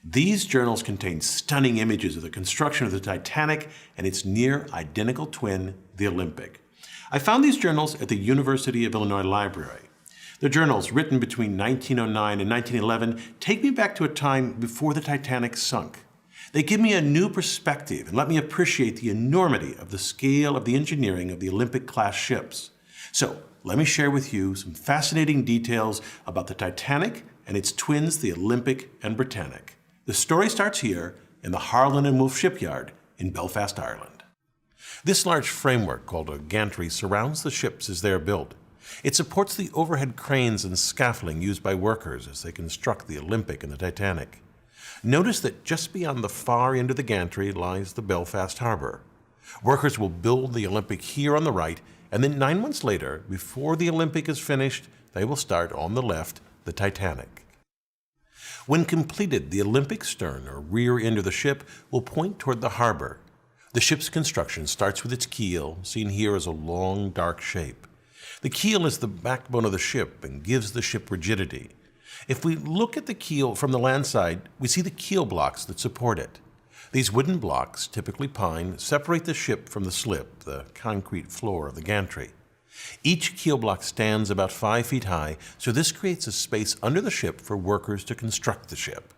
These journals contain stunning images of the construction of the Titanic and its near-identical twin, the Olympic. I found these journals at the University of Illinois Library. The journals, written between 1909 and 1911, take me back to a time before the Titanic sunk. They give me a new perspective and let me appreciate the enormity of the scale of the engineering of the Olympic-class ships. So, let me share with you some fascinating details about the Titanic and its twins, the Olympic and Britannic. The story starts here in the Harland and Wolff shipyard in Belfast, Ireland. This large framework, called a gantry, surrounds the ships as they are built. It supports the overhead cranes and scaffolding used by workers as they construct the Olympic and the Titanic. Notice that just beyond the far end of the gantry lies the Belfast harbor. Workers will build the Olympic here on the right, and then 9 months later, before the Olympic is finished, they will start on the left the Titanic. When completed, the Olympic stern, or rear end of the ship, will point toward the harbor. The ship's construction starts with its keel, seen here as a long, dark shape. The keel is the backbone of the ship and gives the ship rigidity. If we look at the keel from the land side, we see the keel blocks that support it. These wooden blocks, typically pine, separate the ship from the slip, the concrete floor of the gantry. Each keel block stands about 5 feet high, so this creates a space under the ship for workers to construct the ship.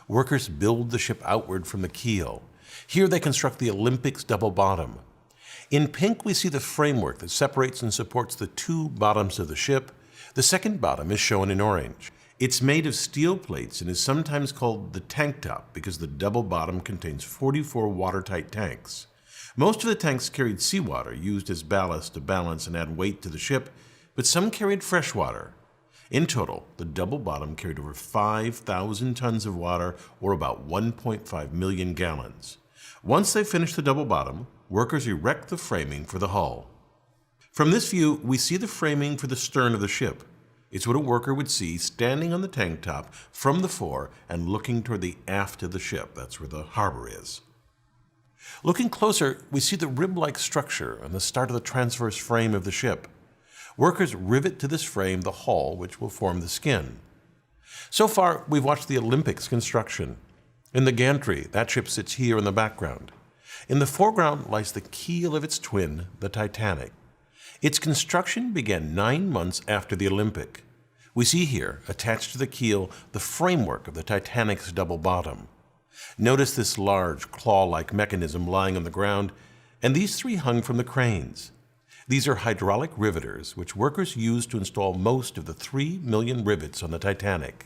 Workers build the ship outward from the keel. Here they construct the Olympic's double bottom. In pink, we see the framework that separates and supports the two bottoms of the ship. The second bottom is shown in orange. It's made of steel plates and is sometimes called the tank top because the double bottom contains 44 watertight tanks. Most of the tanks carried seawater used as ballast to balance and add weight to the ship, but some carried fresh water. In total, the double bottom carried over 5,000 tons of water, or about 1.5 million gallons. Once they finish the double bottom, workers erect the framing for the hull. From this view, we see the framing for the stern of the ship. It's what a worker would see standing on the tank top from the fore and looking toward the aft of the ship. That's where the harbor is. Looking closer, we see the rib-like structure on the start of the transverse frame of the ship. Workers rivet to this frame the hull, which will form the skin. So far, we've watched the Olympic's construction. In the gantry, that ship sits here in the background. In the foreground lies the keel of its twin, the Titanic. Its construction began 9 months after the Olympic. We see here, attached to the keel, the framework of the Titanic's double bottom. Notice this large, claw-like mechanism lying on the ground, and these three hung from the cranes. These are hydraulic riveters, which workers used to install most of the 3 million rivets on the Titanic.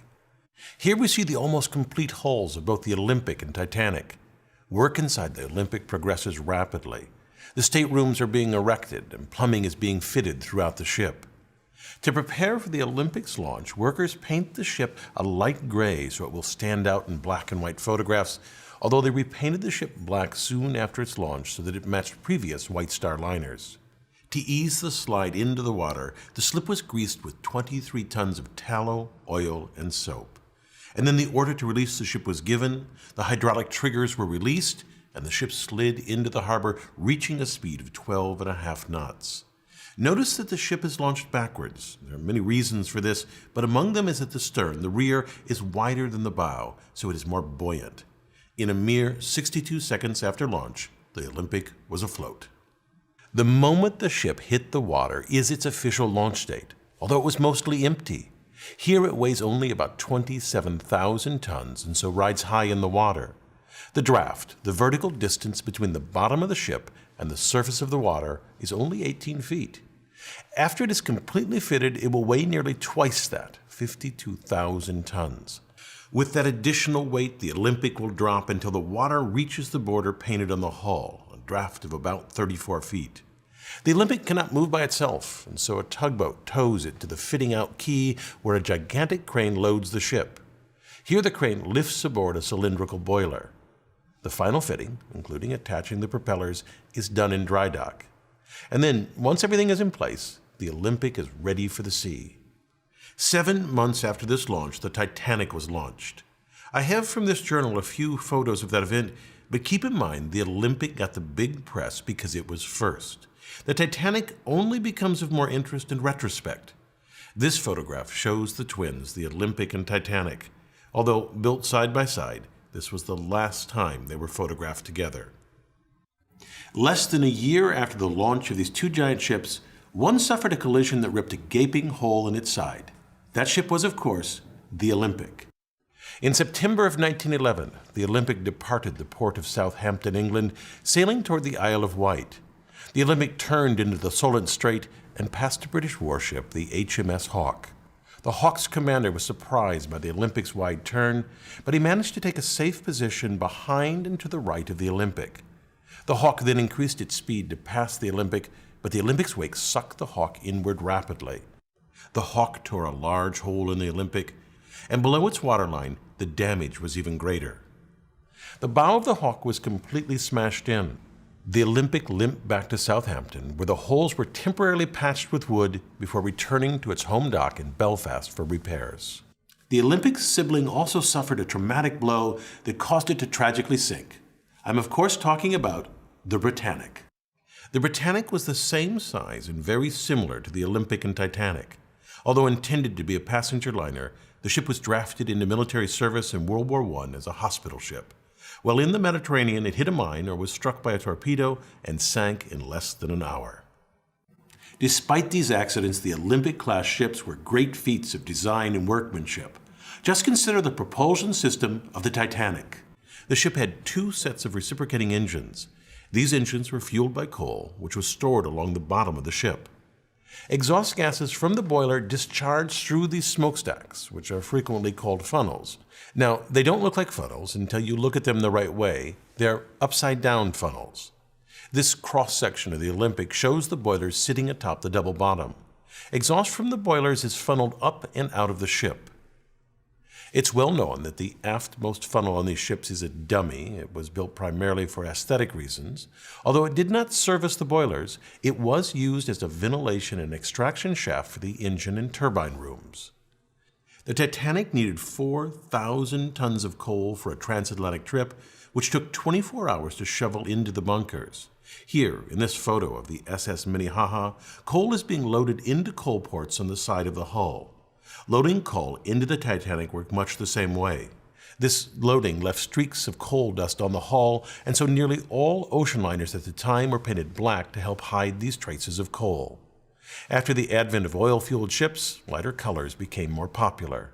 Here we see the almost complete hulls of both the Olympic and Titanic. Work inside the Olympic progresses rapidly. The staterooms are being erected, and plumbing is being fitted throughout the ship. To prepare for the Olympic's launch, workers paint the ship a light gray so it will stand out in black and white photographs, although they repainted the ship black soon after its launch so that it matched previous White Star liners. To ease the slide into the water, the slip was greased with 23 tons of tallow, oil, and soap. And then the order to release the ship was given, the hydraulic triggers were released, and the ship slid into the harbor, reaching a speed of 12.5 knots. Notice that the ship is launched backwards. There are many reasons for this, but among them is that the stern, the rear, is wider than the bow, so it is more buoyant. In a mere 62 seconds after launch, the Olympic was afloat. The moment the ship hit the water is its official launch date, although it was mostly empty. Here it weighs only about 27,000 tons and so rides high in the water. The draft, the vertical distance between the bottom of the ship and the surface of the water, is only 18 feet. After it is completely fitted, it will weigh nearly twice that, 52,000 tons. With that additional weight, the Olympic will drop until the water reaches the border painted on the hull, a draft of about 34 feet. The Olympic cannot move by itself, and so a tugboat tows it to the fitting out quay where a gigantic crane loads the ship. Here the crane lifts aboard a cylindrical boiler. The final fitting, including attaching the propellers, is done in dry dock. And then, once everything is in place, the Olympic is ready for the sea. 7 months after this launch, the Titanic was launched. I have from this journal a few photos of that event, but keep in mind the Olympic got the big press because it was first. The Titanic only becomes of more interest in retrospect. This photograph shows the twins, the Olympic and Titanic. Although built side by side, this was the last time they were photographed together. Less than a year after the launch of these two giant ships, one suffered a collision that ripped a gaping hole in its side. That ship was, of course, the Olympic. In September of 1911, the Olympic departed the port of Southampton, England, sailing toward the Isle of Wight. The Olympic turned into the Solent Strait and passed a British warship, the HMS Hawke. The Hawke's commander was surprised by the Olympic's wide turn, but he managed to take a safe position behind and to the right of the Olympic. The Hawke then increased its speed to pass the Olympic, but the Olympic's wake sucked the Hawke inward rapidly. The Hawke tore a large hole in the Olympic, and below its waterline, the damage was even greater. The bow of the Hawke was completely smashed in. The Olympic limped back to Southampton, where the holes were temporarily patched with wood before returning to its home dock in Belfast for repairs. The Olympic's sibling also suffered a traumatic blow that caused it to tragically sink. I'm of course talking about the Britannic. The Britannic was the same size and very similar to the Olympic and Titanic. Although intended to be a passenger liner, the ship was drafted into military service in World War I as a hospital ship. While in the Mediterranean, it hit a mine or was struck by a torpedo and sank in less than an hour. Despite these accidents, the Olympic-class ships were great feats of design and workmanship. Just consider the propulsion system of the Titanic. The ship had two sets of reciprocating engines. These engines were fueled by coal, which was stored along the bottom of the ship. Exhaust gases from the boiler discharged through these smokestacks, which are frequently called funnels. Now, they don't look like funnels until you look at them the right way. They're upside-down funnels. This cross-section of the Olympic shows the boilers sitting atop the double bottom. Exhaust from the boilers is funneled up and out of the ship. It's well known that the aftmost funnel on these ships is a dummy. It was built primarily for aesthetic reasons. Although it did not service the boilers, it was used as a ventilation and extraction shaft for the engine and turbine rooms. The Titanic needed 4,000 tons of coal for a transatlantic trip, which took 24 hours to shovel into the bunkers. Here, in this photo of the SS Minnehaha, coal is being loaded into coal ports on the side of the hull. Loading coal into the Titanic worked much the same way. This loading left streaks of coal dust on the hull, and so nearly all ocean liners at the time were painted black to help hide these traces of coal. After the advent of oil-fueled ships, lighter colors became more popular.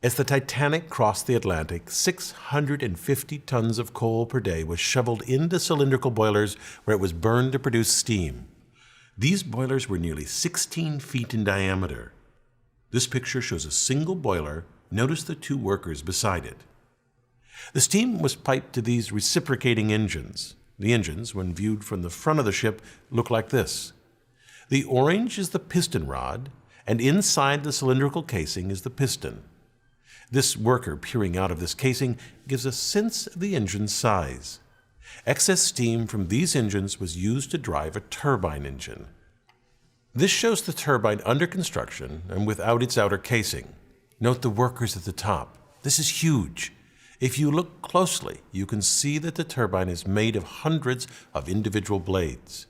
As the Titanic crossed the Atlantic, 650 tons of coal per day was shoveled into cylindrical boilers where it was burned to produce steam. These boilers were nearly 16 feet in diameter. This picture shows a single boiler. Notice the two workers beside it. The steam was piped to these reciprocating engines. The engines, when viewed from the front of the ship, look like this. The orange is the piston rod, and inside the cylindrical casing is the piston. This worker peering out of this casing gives a sense of the engine's size. Excess steam from these engines was used to drive a turbine engine. This shows the turbine under construction and without its outer casing. Note the workers at the top. This is huge. If you look closely, you can see that the turbine is made of hundreds of individual blades.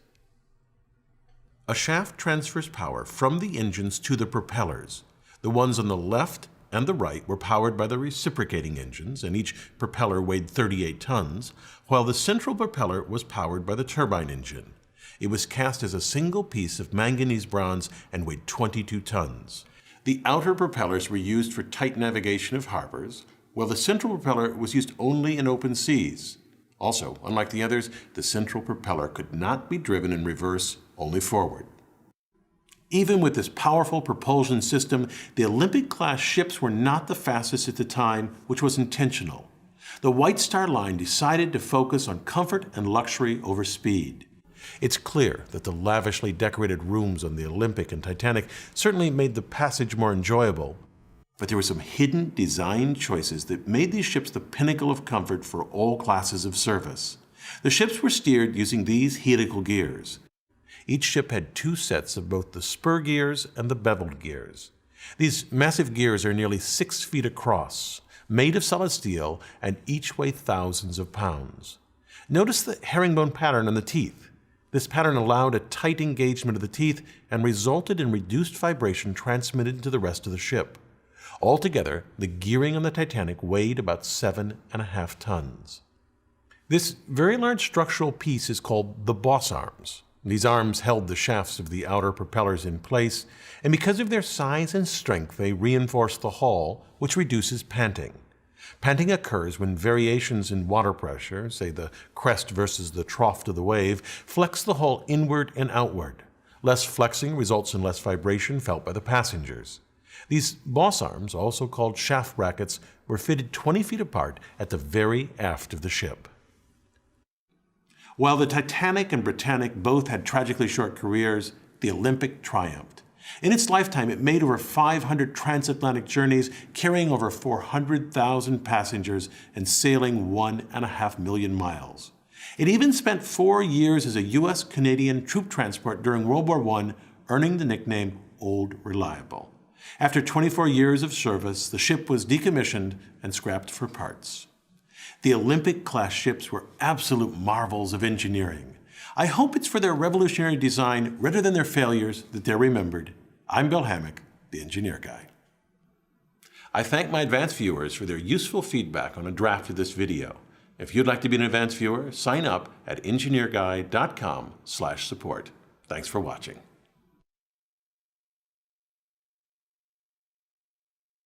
A shaft transfers power from the engines to the propellers. The ones on the left and the right were powered by the reciprocating engines, and each propeller weighed 38 tons, while the central propeller was powered by the turbine engine. It was cast as a single piece of manganese bronze and weighed 22 tons. The outer propellers were used for tight navigation of harbors, while the central propeller was used only in open seas. Also, unlike the others, the central propeller could not be driven in reverse, only forward. Even with this powerful propulsion system, the Olympic-class ships were not the fastest at the time, which was intentional. The White Star Line decided to focus on comfort and luxury over speed. It's clear that the lavishly decorated rooms on the Olympic and Titanic certainly made the passage more enjoyable, but there were some hidden design choices that made these ships the pinnacle of comfort for all classes of service. The ships were steered using these helical gears. Each ship had two sets of both the spur gears and the beveled gears. These massive gears are nearly 6 feet across, made of solid steel, and each weigh thousands of pounds. Notice the herringbone pattern on the teeth. This pattern allowed a tight engagement of the teeth and resulted in reduced vibration transmitted to the rest of the ship. Altogether, the gearing on the Titanic weighed about 7.5 tons. This very large structural piece is called the boss arms. These arms held the shafts of the outer propellers in place, and because of their size and strength, they reinforce the hull, which reduces panting. Panting occurs when variations in water pressure, say the crest versus the trough of the wave, flex the hull inward and outward. Less flexing results in less vibration felt by the passengers. These boss arms, also called shaft brackets, were fitted 20 feet apart at the very aft of the ship. While the Titanic and Britannic both had tragically short careers, the Olympic triumphed. In its lifetime, it made over 500 transatlantic journeys, carrying over 400,000 passengers and sailing 1.5 million miles. It even spent 4 years as a U.S.-Canadian troop transport during World War I, earning the nickname Old Reliable. After 24 years of service, the ship was decommissioned and scrapped for parts. The Olympic-class ships were absolute marvels of engineering. I hope it's for their revolutionary design rather than their failures that they're remembered. I'm Bill Hammack, the Engineer Guy. I thank my advanced viewers for their useful feedback on a draft of this video. If you'd like to be an advanced viewer, sign up at engineerguy.com/support. Thanks for watching.